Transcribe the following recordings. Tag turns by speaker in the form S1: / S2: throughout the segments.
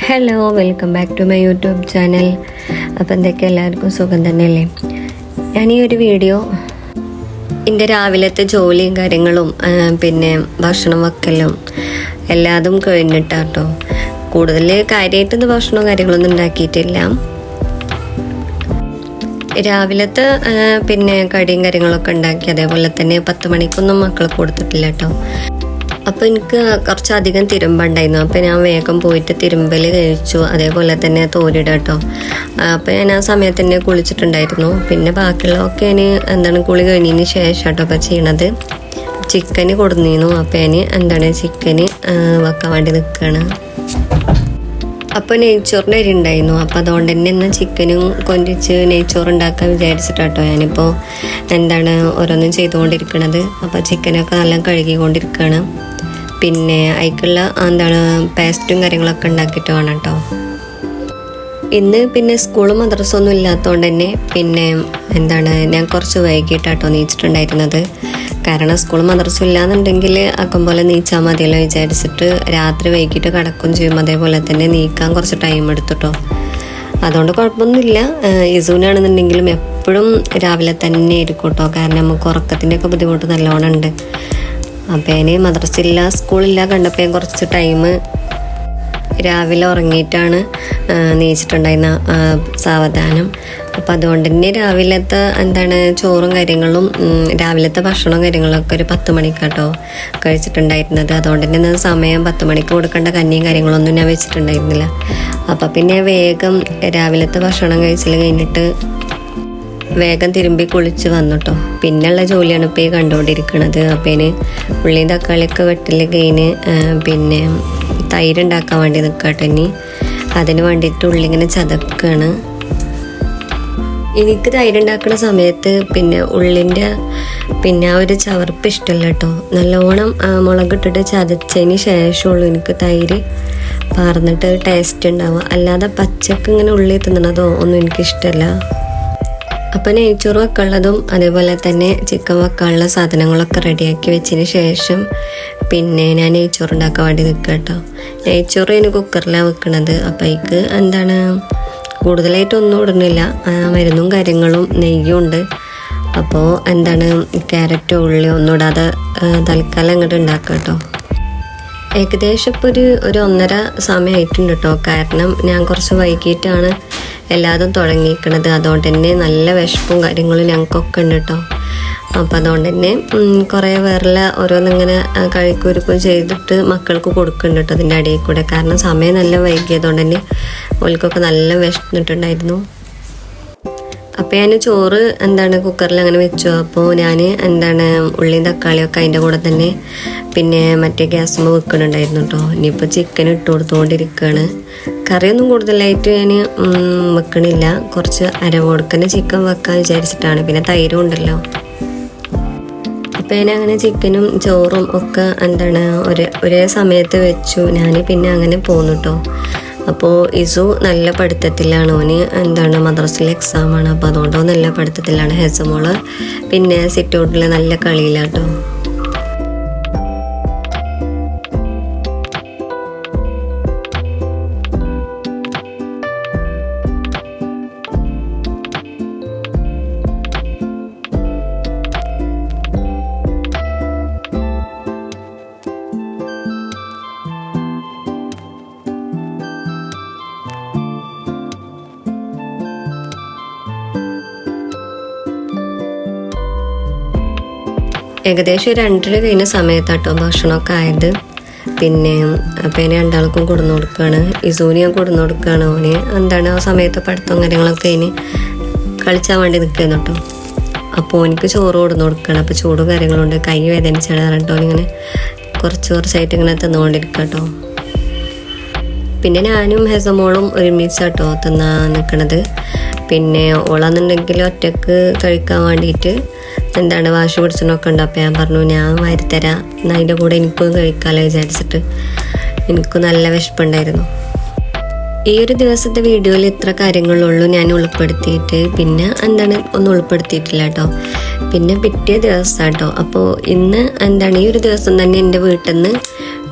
S1: Hello, welcome back to my YouTube channel. അപ്പോൾ എന്തൊക്കെ എല്ലാവർക്കും സുഖം തന്നെയല്ലേ? ഞാൻ ഈ ഒരു വീഡിയോ എൻ്റെ രാവിലത്തെ ജോലിയും കാര്യങ്ങളും പിന്നെ ഭക്ഷണം വെക്കലും എല്ലാതും കഴിഞ്ഞിട്ടാട്ടോ. കൂടുതൽ കാര്യമായിട്ടൊന്നും ഭക്ഷണവും കാര്യങ്ങളൊന്നും ഉണ്ടാക്കിയിട്ടില്ല. രാവിലത്തെ പിന്നെ കടിയും കാര്യങ്ങളൊക്കെ ഉണ്ടാക്കി. അതേപോലെ തന്നെ 10 മണിക്കൊന്നും മക്കൾ കൊടുത്തിട്ടില്ല കേട്ടോ. അപ്പോൾ എനിക്ക് കുറച്ചധികം തിരുമ്പുണ്ടായിരുന്നു. അപ്പോൾ ഞാൻ വേഗം പോയിട്ട് തിരുമ്പൽ കഴിച്ചു. അതേപോലെ തന്നെ തോരിടുക കേട്ടോ. അപ്പോൾ ഞാൻ ആ സമയത്ത് തന്നെ കുളിച്ചിട്ടുണ്ടായിരുന്നു. പിന്നെ ബാക്കിയുള്ളതൊക്കെ ഞാൻ കുളി കഴിഞ്ഞതിന് ശേഷം കേട്ടോ അപ്പോൾ ചെയ്യണത്. ചിക്കന് കൊടുന്നിരുന്നു. അപ്പോൾ ഞാൻ ചിക്കന് വെക്കാൻ വേണ്ടി നിൽക്കുകയാണ്. അപ്പോൾ നെയ്ച്ചോറിൻ്റെ അരി ഉണ്ടായിരുന്നു. അപ്പോൾ അതുകൊണ്ട് തന്നെ ഇന്ന് ചിക്കനും കൊണ്ടിച്ച് നെയ്ച്ചോറ് ഉണ്ടാക്കാൻ വിചാരിച്ചിട്ടാട്ടോ ഞാനിപ്പോൾ ഓരോന്നും ചെയ്തുകൊണ്ടിരിക്കണത്. അപ്പോൾ ചിക്കനൊക്കെ നല്ല കഴുകിക്കൊണ്ടിരിക്കുകയാണ്. പിന്നെ അതിക്കുള്ള പേസ്റ്റും കാര്യങ്ങളൊക്കെ ഉണ്ടാക്കിയിട്ട് വേണം കേട്ടോ. ഇന്ന് പിന്നെ സ്കൂളും മദ്രസൊന്നും ഇല്ലാത്തതുകൊണ്ട് തന്നെ പിന്നെ ഞാൻ കുറച്ച് വൈകിട്ടാട്ടോ നീച്ചിട്ടുണ്ടായിരുന്നത്. കാരണം സ്കൂളും മദ്രസും ഇല്ലാന്നുണ്ടെങ്കിൽ ആക്കം പോലെ നീച്ചാൽ മതിയല്ലോ വിചാരിച്ചിട്ട് രാത്രി വൈകിട്ട് കിടക്കുകയും ചെയ്യും. അതേപോലെ തന്നെ നീക്കാൻ കുറച്ച് ടൈം എടുത്തിട്ടോ. അതുകൊണ്ട് കുഴപ്പമൊന്നുമില്ല. ഇസൂനാണെന്നുണ്ടെങ്കിലും എപ്പോഴും രാവിലെ തന്നെ ഇരിക്കും കേട്ടോ. കാരണം നമുക്ക് ഉറക്കത്തിൻ്റെയൊക്കെ ബുദ്ധിമുട്ട് നല്ലോണം ഉണ്ട്. അപ്പോൾ മദ്രസയില്ല സ്കൂളില്ല കണ്ടപ്പോൾ കുറച്ച് ടൈം രാവിലെ ഉറങ്ങിയിട്ടാണ് നീച്ചിട്ടുണ്ടായിരുന്ന സാവധാനം. അപ്പോൾ അതുകൊണ്ട് തന്നെ രാവിലത്തെ ചോറും കാര്യങ്ങളും രാവിലത്തെ ഭക്ഷണവും കാര്യങ്ങളൊക്കെ ഒരു 10 മണിക്കാട്ടോ കഴിച്ചിട്ടുണ്ടായിരുന്നത്. അതുകൊണ്ട് തന്നെ സമയം 10 മണിക്ക് കൊടുക്കേണ്ട കഞ്ഞിയും കാര്യങ്ങളൊന്നും ഞാൻ വെച്ചിട്ടുണ്ടായിരുന്നില്ല. അപ്പോൾ പിന്നെ വേഗം രാവിലത്തെ ഭക്ഷണം കഴിച്ചിൽ കഴിഞ്ഞിട്ട് വേഗം തിരുമ്പി കുളിച്ച് വന്നിട്ടോ. പിന്നെയുള്ള ജോലിയാണ് ഇപ്പോൾ കണ്ടുകൊണ്ടിരിക്കുന്നത്. അപ്പോൾ ഉള്ളിയും തക്കാളിയൊക്കെ വെട്ടിൽ കഴിഞ്ഞ് പിന്നെ തൈര് ഉണ്ടാക്കാൻ വേണ്ടി നിൽക്കട്ടെ. അതിന് വേണ്ടിയിട്ട് ഉള്ളി ഇങ്ങനെ ചതക്കുകയാണ്. എനിക്ക് തൈരുണ്ടാക്കുന്ന സമയത്ത് പിന്നെ ഉള്ളിൻ്റെ പിന്നെ ആ ഒരു ചവർപ്പ് ഇഷ്ടമല്ല കേട്ടോ. നല്ലോണം മുളകിട്ടിട്ട് ചതച്ചതിന് ശേഷമുള്ളൂ എനിക്ക് തൈര് പാർന്നിട്ട് ടേസ്റ്റ് ഉണ്ടാവുക. അല്ലാതെ പച്ചക്ക് ഇങ്ങനെ ഉള്ളി തിന്നണതോ ഒന്നും എനിക്കിഷ്ടമല്ല. അപ്പം നെയ്ച്ചോറ് വെക്കാനുള്ളതും അതേപോലെ തന്നെ ചിക്കൻ വെക്കാനുള്ള സാധനങ്ങളൊക്കെ റെഡിയാക്കി വെച്ചതിന് ശേഷം പിന്നെ ഞാൻ നെയ്ച്ചോറ് ഉണ്ടാക്കാൻ വേണ്ടി നിൽക്കുക കേട്ടോ. നെയ്ച്ചോറ് കുക്കറിലാണ് വെക്കണത്. അപ്പോൾ അതിക്ക് കൂടുതലായിട്ടൊന്നും ഇടുന്നില്ല. മരുന്നും കാര്യങ്ങളും നെയ്യും ഉണ്ട്. അപ്പോൾ ക്യാരറ്റോ ഉള്ളിയോ ഒന്നും ഇടാതെ തൽക്കാലം അങ്ങോട്ട് ഉണ്ടാക്കാം കേട്ടോ. ഏകദേശം ഇപ്പോൾ ഒരു 1:30 സമയമായിട്ടുണ്ട് കേട്ടോ. കാരണം ഞാൻ കുറച്ച് വൈകിട്ടാണ് എല്ലാതും തുടങ്ങിയിരിക്കണത്. അതുകൊണ്ട് തന്നെ നല്ല വിശപ്പും കാര്യങ്ങളും ഞങ്ങൾക്കൊക്കെ ഉണ്ട് കേട്ടോ. അപ്പോൾ അതുകൊണ്ട് തന്നെ കുറേ വേറെ ഓരോന്നിങ്ങനെ കഴിക്കുരുക്കും ചെയ്തിട്ട് മക്കൾക്ക് കൊടുക്കുന്നുണ്ട് കേട്ടോ അതിൻ്റെ ഇടയിൽ കൂടെ. കാരണം സമയം നല്ല വൈകിയതുകൊണ്ട് തന്നെ ഓൽക്കൊക്കെ നല്ല വിശന്നിട്ടുണ്ടായിരുന്നു. അപ്പോൾ ഞാൻ ചോറ് കുക്കറിൽ അങ്ങനെ വെച്ചു. അപ്പോൾ ഞാൻ ഉള്ളിയും തക്കാളിയൊക്കെ അതിൻ്റെ കൂടെ തന്നെ പിന്നെ മറ്റേ ഗ്യാസുമ്മ വെക്കുന്നുണ്ടായിരുന്നു കേട്ടോ. ഇനിയിപ്പോൾ ചിക്കൻ ഇട്ട് കൊടുത്തുകൊണ്ടിരിക്കുകയാണ്. കറിയൊന്നും കൂടുതലായിട്ട് ഞാൻ വെക്കണില്ല. കുറച്ച് അരവോടുക്കന്നെ ചിക്കൻ വെക്കാൻ വിചാരിച്ചിട്ടാണ്. പിന്നെ തൈരും ഉണ്ടല്ലോ. അപ്പോൾ ഞാൻ അങ്ങനെ ചിക്കനും ചോറും ഒക്കെ ഒരേ സമയത്ത് വെച്ചു. ഞാൻ പിന്നെ അങ്ങനെ പോന്നു കേട്ടോ. അപ്പോൾ ഇസു നല്ല പഠിത്തത്തിലാണ്. ഓന് മദ്രസയിലെ എക്സാമാണ്. അപ്പോൾ അതുകൊണ്ടോ നല്ല പഠിത്തത്തിലാണ്. ഹെസമോള് പിന്നെ സിറ്റ് ഔട്ടിൽ നല്ല കളിയിലാട്ടോ. ഏകദേശം 2:30 കഴിഞ്ഞ സമയത്താട്ടോ ഭക്ഷണമൊക്കെ ആയത്. പിന്നെ അപ്പം രണ്ടാൾക്കും കൊടുന്നു കൊടുക്കുകയാണ്. ഇസൂന് ഞാൻ കൊടുന്നു കൊടുക്കുകയാണ്. ഓന് ആ സമയത്ത് പഠിത്തവും കാര്യങ്ങളൊക്കെ കളിച്ചാൻ വേണ്ടി നിൽക്കുന്നു കേട്ടോ. അപ്പോൾ എനിക്ക് ചോറ് കൊടുന്നു കൊടുക്കുകയാണ്. അപ്പോൾ ചൂടും കാര്യങ്ങളുണ്ട്. കൈ വേദനിച്ചാണ് പറഞ്ഞിട്ടോ ഇങ്ങനെ കുറച്ചായിട്ട് ഇങ്ങനെ തിന്നുകൊണ്ടിരിക്കുക കേട്ടോ. പിന്നെ ഞാനും ഹെസമോളും ഒരുമിച്ചാട്ടോ തിന്നാൻ നിൽക്കണത്. പിന്നെ ഓളാന്നുണ്ടെങ്കിൽ ഒറ്റക്ക് കഴിക്കാൻ വേണ്ടിയിട്ട് വാശി പിടിച്ചണൊക്കെ ഉണ്ട്. അപ്പോൾ ഞാൻ പറഞ്ഞു ഞാൻ വാരിത്തരാം, എന്നാൽ അതിൻ്റെ കൂടെ എനിക്കും കഴിക്കാമല്ലോ വിചാരിച്ചിട്ട്. എനിക്ക് നല്ല വിശപ്പുണ്ടായിരുന്നു. ഈ ഒരു ദിവസത്തെ വീഡിയോയിൽ ഇത്ര കാര്യങ്ങളുള്ളൂ ഞാൻ ഉൾപ്പെടുത്തിയിട്ട്. പിന്നെ ഒന്നും ഉൾപ്പെടുത്തിയിട്ടില്ല കേട്ടോ. പിന്നെ പിറ്റേ ദിവസം കേട്ടോ. അപ്പോൾ ഇന്ന് ഈ ഒരു ദിവസം തന്നെ എൻ്റെ വീട്ടിൽ നിന്ന്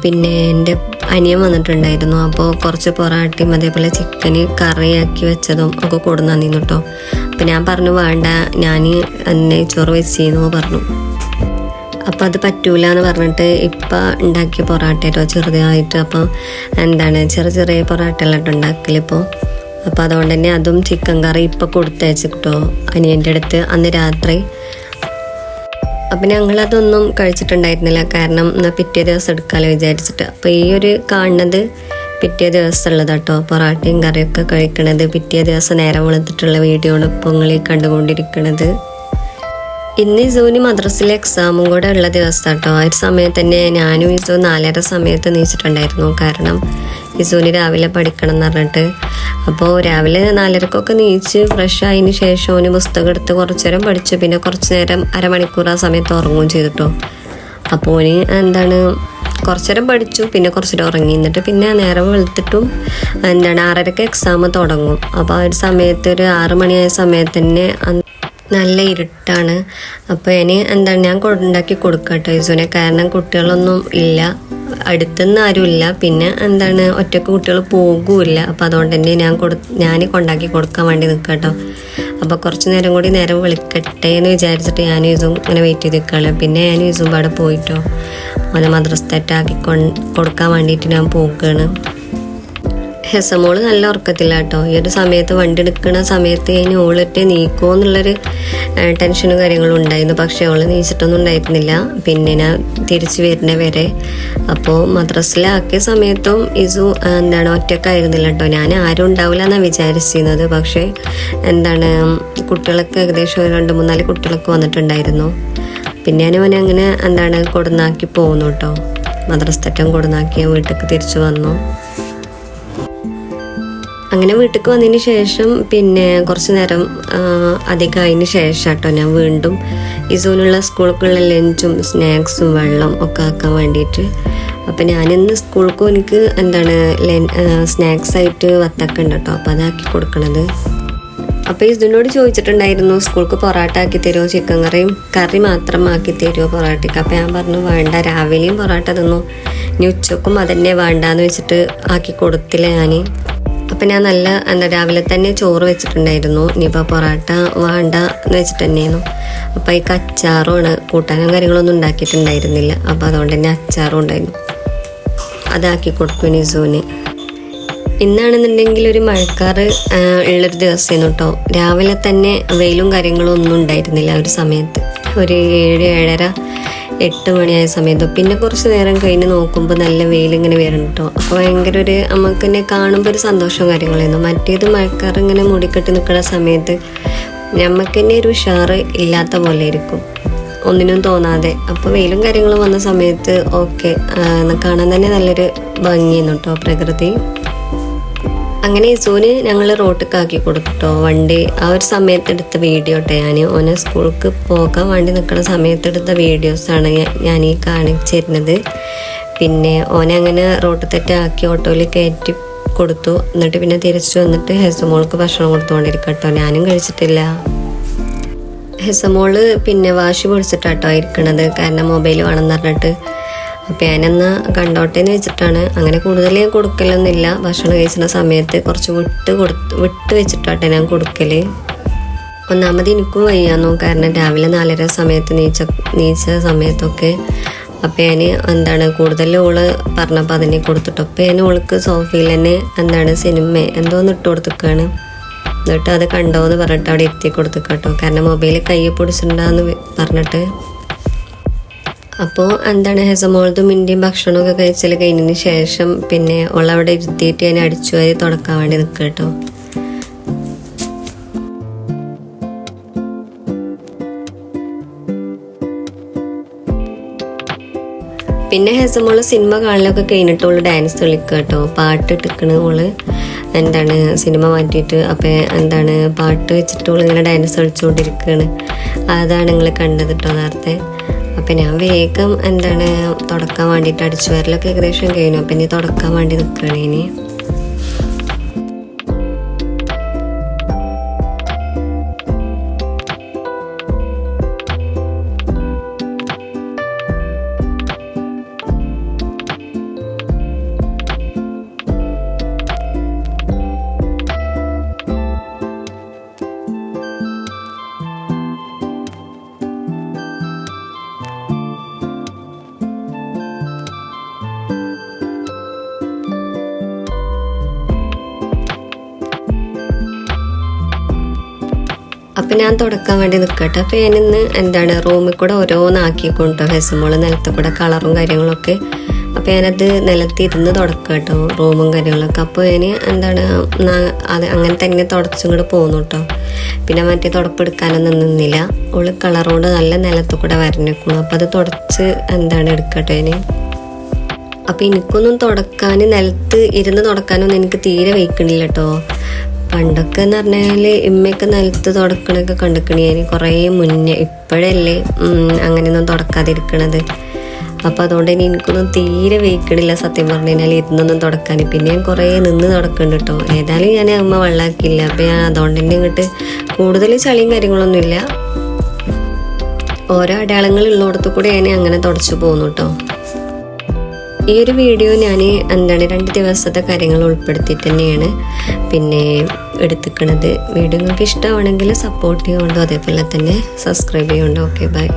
S1: പിന്നെ എൻ്റെ അനിയൻ വന്നിട്ടുണ്ടായിരുന്നു. അപ്പോൾ കുറച്ച് പൊറാട്ടയും അതേപോലെ ചിക്കന് കറിയാക്കി വെച്ചതും ഒക്കെ കൊടുന്നു തന്നിരുന്നു കേട്ടോ. അപ്പം ഞാൻ പറഞ്ഞു വേണ്ട, ഞാൻ നെയ്ച്ചോറ് വെച്ചിരുന്നു പറഞ്ഞു. അപ്പോൾ അത് പറ്റൂല എന്ന് പറഞ്ഞിട്ട് ഇപ്പം ഉണ്ടാക്കിയ പൊറാട്ട കേട്ടോ ചെറുതായിട്ട്. അപ്പോൾ ചെറിയ ചെറിയ പൊറാട്ടകളായിട്ട് ഉണ്ടാക്കലിപ്പോൾ. അപ്പോൾ അതുകൊണ്ട് തന്നെ അതും ചിക്കൻ കറി ഇപ്പം കൊടുത്തയച്ചു കേട്ടോ അനിയൻ്റെ അടുത്ത് അന്ന് രാത്രി. അപ്പം ഞങ്ങളതൊന്നും കഴിച്ചിട്ടുണ്ടായിരുന്നില്ല, കാരണം എന്നാൽ പിറ്റേ ദിവസം എടുക്കാമല്ലോ വിചാരിച്ചിട്ട്. അപ്പോൾ ഈ ഒരു കാണുന്നത് പിറ്റേ ദിവസം ഉള്ളത് കേട്ടോ. പൊറാട്ടയും കറിയൊക്കെ കഴിക്കണത് പിറ്റേ ദിവസം നേരം വെളുത്തിട്ടുള്ള വീഡിയോ ആണ് ഇപ്പോൾ നിങ്ങൾ കണ്ടുകൊണ്ടിരിക്കുന്നത്. ഇന്ന് ഇസൂന് മദ്രസിലെ എക്സാമും കൂടെ ഉള്ള ദിവസം കേട്ടോ. ആ ഒരു സമയത്ത് തന്നെ ഞാനും ഇസു 4:30 സമയത്ത് നീച്ചിട്ടുണ്ടായിരുന്നു. കാരണം ഇസൂന് രാവിലെ പഠിക്കണം എന്ന് പറഞ്ഞിട്ട്. അപ്പോൾ രാവിലെ 4:30 നീച്ച് ഫ്രഷ് ആയതിന് ശേഷം ഓന് പുസ്തകം എടുത്ത് കുറച്ച് നേരം പഠിച്ചു. പിന്നെ കുറച്ച് നേരം അരമണിക്കൂർ ആ സമയത്ത് ഉറങ്ങുകയും ചെയ്തിട്ടോ. അപ്പോൾ ഓന് കുറച്ച് നേരം പഠിച്ചു, പിന്നെ കുറച്ച് നേരം ഉറങ്ങി. എന്നിട്ട് പിന്നെ നേരം വെളുത്തിട്ടും 6:30 എക്സാം തുടങ്ങും. അപ്പോൾ ആ ഒരു സമയത്ത് ഒരു 6 മണിയായ സമയത്ത് തന്നെ നല്ല ഇരുട്ടാണ്. അപ്പോൾ ഇനി ഞാൻ ഉണ്ടാക്കി കൊടുക്കട്ടെ ഇസുവിനെ, കാരണം കുട്ടികളൊന്നും ഇല്ല, അടുത്തുനിന്ന് ആരുമില്ല. പിന്നെ ഒറ്റക്ക് കുട്ടികൾ പോകൂല്ല. അപ്പോൾ അതുകൊണ്ട് തന്നെ ഞാൻ കൊണ്ടാക്കി കൊടുക്കാൻ വേണ്ടി നിൽക്കട്ടോ. അപ്പോൾ കുറച്ച് നേരം കൂടി നേരം വിളിക്കട്ടെ എന്ന് വിചാരിച്ചിട്ട് ഞാൻ ഇസും ഇങ്ങനെ വെയിറ്റ് ചെയ്ത് നിൽക്കുകയാണ്. പിന്നെ ഞാൻ ഇസും പാടെ പോയിട്ടോ അവനെ മദ്രസ തെറ്റാക്കി കൊടുക്കാൻ വേണ്ടിയിട്ട് ഞാൻ പോകുകയാണ്. ഹെസമോള് നല്ല ഉറക്കത്തില്ല കേട്ടോ. ഈ ഒരു സമയത്ത് വണ്ടി എടുക്കുന്ന സമയത്ത് കഴിഞ്ഞ് ഓളിട്ട് നീക്കുമോ എന്നുള്ളൊരു ടെൻഷനും കാര്യങ്ങളും ഉണ്ടായിരുന്നു. പക്ഷേ ഓള് നീച്ചിട്ടൊന്നും ഉണ്ടായിരുന്നില്ല. പിന്നെ ഞാൻ തിരിച്ച് വരുന്ന വരെ. അപ്പോൾ മദ്രസിലാക്കിയ സമയത്തും ഇസു ഒറ്റക്കായിരുന്നില്ല കേട്ടോ. ഞാൻ ആരും ഉണ്ടാവില്ല എന്നാണ് വിചാരിച്ചിരുന്നത്. പക്ഷേ കുട്ടികളൊക്കെ ഏകദേശം 2-3-4 കുട്ടികളൊക്കെ വന്നിട്ടുണ്ടായിരുന്നു. പിന്നെ ഞാൻ അങ്ങനെ കൊടുന്നാക്കി പോകുന്നു കേട്ടോ. മദ്രസ തെറ്റം കൊടുന്നാക്കി വീട്ടിലേക്ക് തിരിച്ചു വന്നു. അങ്ങനെ വീട്ടിലേക്ക് വന്നതിന് ശേഷം പിന്നെ കുറച്ച് നേരം അധികമായതിന് ശേഷം കേട്ടോ ഞാൻ വീണ്ടും ഇസൂനുള്ള സ്കൂളിലേക്കുള്ള ലഞ്ചും സ്നാക്സും വെള്ളം ഒക്കെ ആക്കാൻ വേണ്ടിയിട്ട്. അപ്പം ഞാനിന്ന് സ്കൂളിലേക്ക് എനിക്ക് സ്നാക്സ് ആയിട്ട് വത്തക്ക ഉണ്ട് കേട്ടോ. അപ്പോൾ അതാക്കി കൊടുക്കണത്. അപ്പോൾ ഇതിനോട് ചോദിച്ചിട്ടുണ്ടായിരുന്നു സ്കൂൾക്ക് പൊറാട്ട ആക്കി തരുമോ, ചിക്കൻ കറി മാത്രം ആക്കി തരുമോ പൊറാട്ടയ്ക്ക്. അപ്പോൾ ഞാൻ പറഞ്ഞു വേണ്ട, രാവിലെയും പൊറാട്ട തിന്നു, ഇനി ഉച്ചക്കും അതന്നെ വേണ്ടാന്ന് വെച്ചിട്ട് ആക്കി കൊടുത്തില്ല ഞാൻ. അപ്പം ഞാൻ രാവിലെ തന്നെ ചോറ് വെച്ചിട്ടുണ്ടായിരുന്നു. ഇനിയിപ്പോൾ പൊറാട്ട വേണ്ട എന്ന് വെച്ചിട്ട് തന്നെയായിരുന്നു. അപ്പോൾ ഈ അച്ചാറുമാണ്, കൂട്ടാനും കാര്യങ്ങളൊന്നും ഉണ്ടാക്കിയിട്ടുണ്ടായിരുന്നില്ല. അപ്പോൾ അതുകൊണ്ട് തന്നെ അച്ചാറും ഉണ്ടായിരുന്നു, അതാക്കി കൊടുക്കും നിസൂന്. ഇന്നാണെന്നുണ്ടെങ്കിൽ ഒരു മഴക്കാറ് ഉള്ളൊരു ദിവസമായിരുന്നു കേട്ടോ. രാവിലെ തന്നെ വെയിലും കാര്യങ്ങളും ഒന്നും ഉണ്ടായിരുന്നില്ല ഒരു സമയത്ത്. ഒരു 7-7:30-8 മണിയായ സമയത്തോ. പിന്നെ കുറച്ച് നേരം കഴിഞ്ഞ് നോക്കുമ്പോൾ നല്ല വെയിലിങ്ങനെ വരണം കേട്ടോ. അപ്പോൾ ഭയങ്കര നമുക്ക് തന്നെ കാണുമ്പോൾ ഒരു സന്തോഷവും കാര്യങ്ങളായിരുന്നു. മറ്റേത് മഴക്കാർ ഇങ്ങനെ മൂടിക്കെട്ടി നിൽക്കുന്ന സമയത്ത് നമുക്ക് തന്നെ ഒരു ഉഷാറ് ഇല്ലാത്ത പോലെ ഇരിക്കും, ഒന്നിനും തോന്നാതെ. അപ്പോൾ വെയിലും കാര്യങ്ങളും വന്ന സമയത്ത് ഓക്കെ കാണാൻ തന്നെ നല്ലൊരു ഭംഗിയായിരുന്നു കേട്ടോ പ്രകൃതി. അങ്ങനെ ഇസൂന് ഞങ്ങൾ റോട്ടിക്കാക്കി കൊടുക്കട്ടോ വണ്ടി. ആ ഒരു സമയത്ത് എടുത്ത വീഡിയോ കേട്ടോ ഞാൻ. ഓനെ സ്കൂൾക്ക് പോകാൻ വേണ്ടി നിൽക്കുന്ന സമയത്ത് എടുത്ത വീഡിയോസാണ് ഞാൻ ഈ കാണിച്ചിരുന്നത്. പിന്നെ ഓനെ അങ്ങനെ റോട്ട് തെറ്റാക്കി ഓട്ടോയിൽ കയറ്റി കൊടുത്തു. എന്നിട്ട് പിന്നെ തിരിച്ചു വന്നിട്ട് ഹെസമോൾക്ക് ഭക്ഷണം കൊടുത്തുകൊണ്ടിരിക്കട്ടോ. ഞാനും കഴിച്ചിട്ടില്ല. ഹെസമോള് പിന്നെ വാശി പിടിച്ചിട്ടാട്ടോ ഇരിക്കണത്, കാരണം മൊബൈൽ വേണമെന്ന് പറഞ്ഞിട്ട്. അപ്പം ഞാനെന്നാ കണ്ടോട്ടെ എന്ന് വെച്ചിട്ടാണ്. അങ്ങനെ കൂടുതൽ ഞാൻ കൊടുക്കലൊന്നുമില്ല. ഭക്ഷണം കഴിക്കുന്ന സമയത്ത് കുറച്ച് വിട്ട് വെച്ചിട്ടാട്ടെ ഞാൻ കൊടുക്കൽ. ഒന്നാമത് എനിക്കും വയ്യാന്നു, കാരണം രാവിലെ 4:30 സമയത്ത് നീച്ച സമയത്തൊക്കെ. അപ്പം ഞാൻ കൂടുതൽ ഓള് പറഞ്ഞപ്പോൾ അതിനെ കൊടുത്തിട്ടു. അപ്പം ഞാൻ ഓൾക്ക് സോഫയിൽ തന്നെ സിനിമ എന്തോന്ന് ഇട്ട് കൊടുത്തിക്കാണ്. എന്നിട്ട് അത് കണ്ടോ എന്ന് പറഞ്ഞിട്ട് അവിടെ എത്തി കൊടുത്തിക്കാട്ടോ, കാരണം മൊബൈൽ കയ്യിൽ പിടിച്ചിട്ടുണ്ടാന്ന് പറഞ്ഞിട്ട്. അപ്പോൾ ഹെസമോളതും ഇന്ത്യയും ഭക്ഷണമൊക്കെ കഴിച്ചാൽ കഴിഞ്ഞതിന് ശേഷം പിന്നെ ഓളവിടെ ഇരുത്തിയിട്ട് ഞാൻ അടിച്ചു വാരി തുടക്കാൻ വേണ്ടി നിൽക്കുക കേട്ടോ. പിന്നെ ഹെസമോള് സിനിമ കാണലൊക്കെ കഴിഞ്ഞിട്ട് ഓള് ഡാൻസ് കളിക്കുക കേട്ടോ. പാട്ട് ഇട്ടിക്കണ് ഓള് സിനിമ മാറ്റിയിട്ട്. അപ്പം പാട്ട് വെച്ചിട്ട് ഓള് ഇങ്ങനെ ഡാൻസ് കളിച്ചുകൊണ്ടിരിക്കുകയാണ്. അതാണ് നിങ്ങൾ കണ്ടത് കേട്ടോ നേരത്തെ. അപ്പം ഞാൻ വേഗം തുടക്കാൻ വേണ്ടിയിട്ട് അടിച്ചു വരലൊക്കെ ഏകദേശം കഴിഞ്ഞു. അപ്പം ഇനി തുടക്കാൻ വേണ്ടി നിൽക്കുകയാണ് ഇനി. അപ്പം ഞാൻ തുടക്കാൻ വേണ്ടി നിൽക്കട്ടെ. അപ്പോൾ ഞാനിന്ന് എന്താണ് റൂമിൽ കൂടെ ഓരോന്നാക്കിക്കൊണ്ടോ ഹെസുമോള് നിലത്ത് കൂടെ കളറും കാര്യങ്ങളൊക്കെ. അപ്പോൾ ഞാനത് നിലത്തിരുന്ന് തുടക്കുക കേട്ടോ റൂമും കാര്യങ്ങളൊക്കെ. അപ്പോൾ ഞാൻ എന്താണ് അത് അങ്ങനെ തന്നെ തുടച്ചും കൂടെ പോന്നു കേട്ടോ. പിന്നെ മറ്റേ തുടപ്പെടുക്കാനൊന്നും നിന്നില്ല. ഓള് കളറോട് നല്ല നിലത്ത് കൂടെ വരഞ്ഞേക്കുന്നു. അപ്പോൾ അത് തുടച്ച് എന്താണ് എടുക്കട്ടെ ഞാൻ. അപ്പോൾ എനിക്കൊന്നും തുടക്കാൻ നിലത്ത് ഇരുന്ന് തുടക്കാനൊന്നും എനിക്ക് തീരെ വയ്ക്കണില്ല കേട്ടോ. പണ്ടൊക്കെ എന്ന് പറഞ്ഞാൽ ഇമ്മയൊക്കെ നിലത്ത് തുടക്കണൊക്കെ കണ്ടിക്കണി ഞാൻ കുറേ മുന്നേ. ഇപ്പോഴല്ലേ അങ്ങനെയൊന്നും തുടക്കാതിരിക്കണത്. അപ്പോൾ അതുകൊണ്ട് ഇനി എനിക്കൊന്നും തീരെ വയ്ക്കണില്ല സത്യം പറഞ്ഞു കഴിഞ്ഞാൽ ഇരുന്നൊന്നും തുടക്കാൻ. പിന്നെ ഞാൻ കുറേ നിന്ന് തുടക്കുന്നുണ്ട് കേട്ടോ. ഏതായാലും ഞാൻ അമ്മ വെള്ളമാക്കിയില്ല. അപ്പോൾ ഞാൻ അതുകൊണ്ട് തന്നെ ഇങ്ങോട്ട് കൂടുതൽ ചളിയും കാര്യങ്ങളൊന്നുമില്ല. ഓരോ അടയാളങ്ങൾ ഉള്ളിടത്ത് കൂടെ ഞാൻ അങ്ങനെ തുടച്ചു പോകുന്നു കേട്ടോ. ഈ ഒരു വീഡിയോ ഞാൻ എന്താണ് 2 ദിവസത്തെ കാര്യങ്ങൾ ഉൾപ്പെടുത്തിയിട്ട് തന്നെയാണ് പിന്നെ എടുത്തിക്കണത്. വീഡിയോ നിങ്ങൾക്ക് ഇഷ്ടമാണെങ്കിൽ സപ്പോർട്ട് ചെയ്യുന്നുണ്ടോ, അതേപോലെ തന്നെ സബ്സ്ക്രൈബ് ചെയ്യുന്നുണ്ടോ. Okay bye.